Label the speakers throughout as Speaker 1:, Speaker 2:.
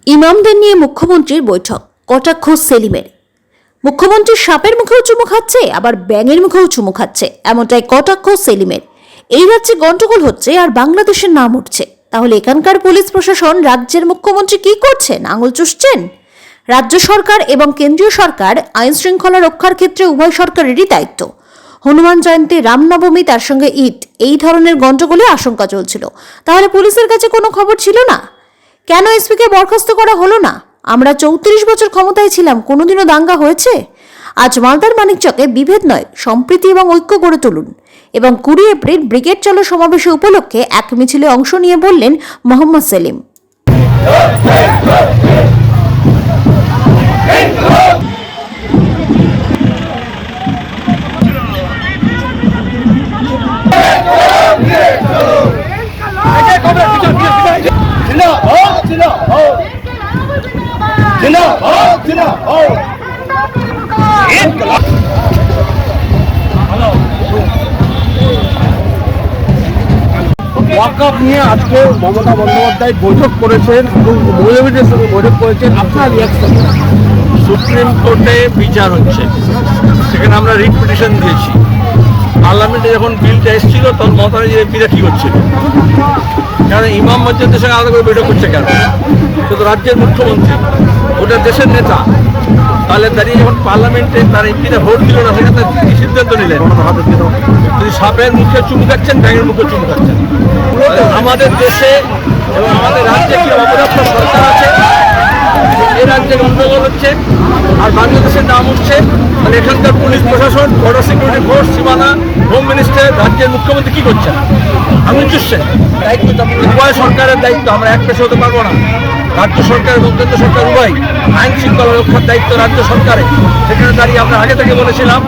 Speaker 1: ইমামদের নিয়ে মুখ্যমন্ত্রীর বৈঠক, কটাক্ষ সেলিমের। মুখ্যমন্ত্রী সাপের মুখেও চুমু খাচ্ছে, আবার ব্যাঙের মুখেও চুমু খাচ্ছে, এমনটাই কটাক্ষ সেলিমের। এই রাজ্যে গন্ডগোল হচ্ছে আর বাংলাদেশের নাম উঠছে, তাহলে এখানকার পুলিশ প্রশাসন রাজ্যের মুখ্যমন্ত্রী কি করছেন? আঙুল চুষছেন? রাজ্য সরকার এবং কেন্দ্রীয় সরকার আইন শৃঙ্খলা রক্ষার ক্ষেত্রে উভয় সরকারেরই দায়িত্ব। হনুমান জয়ন্তী, রামনবমী, তার সঙ্গে ঈদ, এই ধরনের গন্ডগোলে আশঙ্কা চলছিল। তাহলে পুলিশের কাছে কোনো খবর ছিল না? কেন এসপিকে বরখাস্ত করা হলো না? আমরা 34 বছর ক্ষমতায় ছিলাম, কোনোদিনও দাঙ্গা হয়েছে? আজ মালদার মানিকচকে বিভেদ নয়, সম্প্রীতি এবং ঐক্য গড়ে তুলুন। এবং 20 এপ্রিল ব্রিগেড চলো সমাবেশে উপলক্ষে এক মিছিলে অংশ নিয়ে বললেন মোহাম্মদ সেলিম।
Speaker 2: ওয়াকআপ নিয়ে আজকে মমতা বন্দ্যোপাধ্যায় বৈঠক করেছেন এবং মৌলভীদের সঙ্গে বৈঠক করেছেন। আপনার রিয়াকশন?
Speaker 3: সুপ্রিম কোর্টে বিচার হচ্ছে, সেখানে আমরা রিট পিটিশন দিয়েছি। পার্লামেন্টে যখন বিলটা এসেছিল তখন মমতা এমপিরা কী করছিল? কারণ ইমাম মসজিদের সঙ্গে আলাদা করে বৈঠক করছে কেন? সে তো রাজ্যের মুখ্যমন্ত্রী, ওটা দেশের নেতা। তাহলে দাঁড়িয়ে যখন পার্লামেন্টে তার এমপিরা ভোট দিল না, সেখানে কি সিদ্ধান্ত নিলেন? যদি সাপের মুখে চুমু খাচ্ছেন, ব্যাঙের মুখে চুমু খাচ্ছেন। আমাদের দেশে এবং আমাদের রাজ্যে কি অপরাধ সরকার আছে? এই রাজ্যে গন্ডগোল হচ্ছে আর বাংলাদেশের নাম উঠছে। মানে এখানকার পুলিশ প্রশাসন, বর্ডার সিকিউরিটি ফোর্স, সীমানা, হোম মিনিস্টার, রাজ্যের মুখ্যমন্ত্রী কী করছেন? আমি চুষছেন দায়িত্ব উভয় সরকারের দায়িত্ব। আমরা এক পেশে হতে পারবো না। রাজ্য সরকার এবং কেন্দ্র সরকার উভয় আইন শৃঙ্খলা রক্ষার দায়িত্ব রাজ্য সরকারের। সেখানে দাঁড়িয়ে আমরা আগে থেকে বলেছিলাম,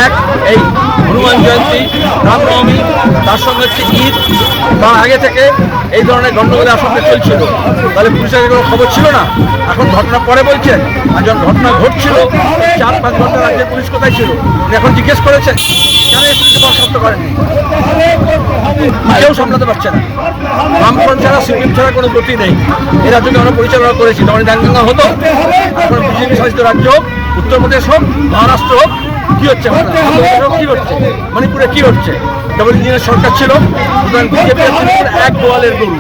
Speaker 3: এক এই হনুমান জয়ন্তী, রামনবমী, তার সঙ্গে হচ্ছে ঈদ, তার আগে থেকে এই ধরনের গণ্ডগোলের আশঙ্কা চলছিল। তাহলে পুলিশের কোনো খবর ছিল না? এখন ঘটনা পরে বলছেন, আর যখন ঘটনা ঘটছিল 4-5 ঘন্টা রাজ্যের পুলিশ কোথায় ছিল? এখন জিজ্ঞেস করেছেন কেন এসপিকে বরখাস্ত করেননি? কেউ সামলাতে পারছে না। বামফ্রন্ট ছাড়া, সিপিএম ছাড়া কোনো গতি নেই। এই রাজ্যকে আমরা পরিচালনা করেছি। তখন দাঙ্গা হতো। এখন বিজেপি শাসিত রাজ্য হোক, উত্তরপ্রদেশ হোক, মহারাষ্ট্র হোক, কি হচ্ছে? কি হচ্ছে? মণিপুরে কি হচ্ছে? ডবল ইঞ্জিনের সরকার ছিল, সুতরাং বিজেপি এক গোয়ালের গরু।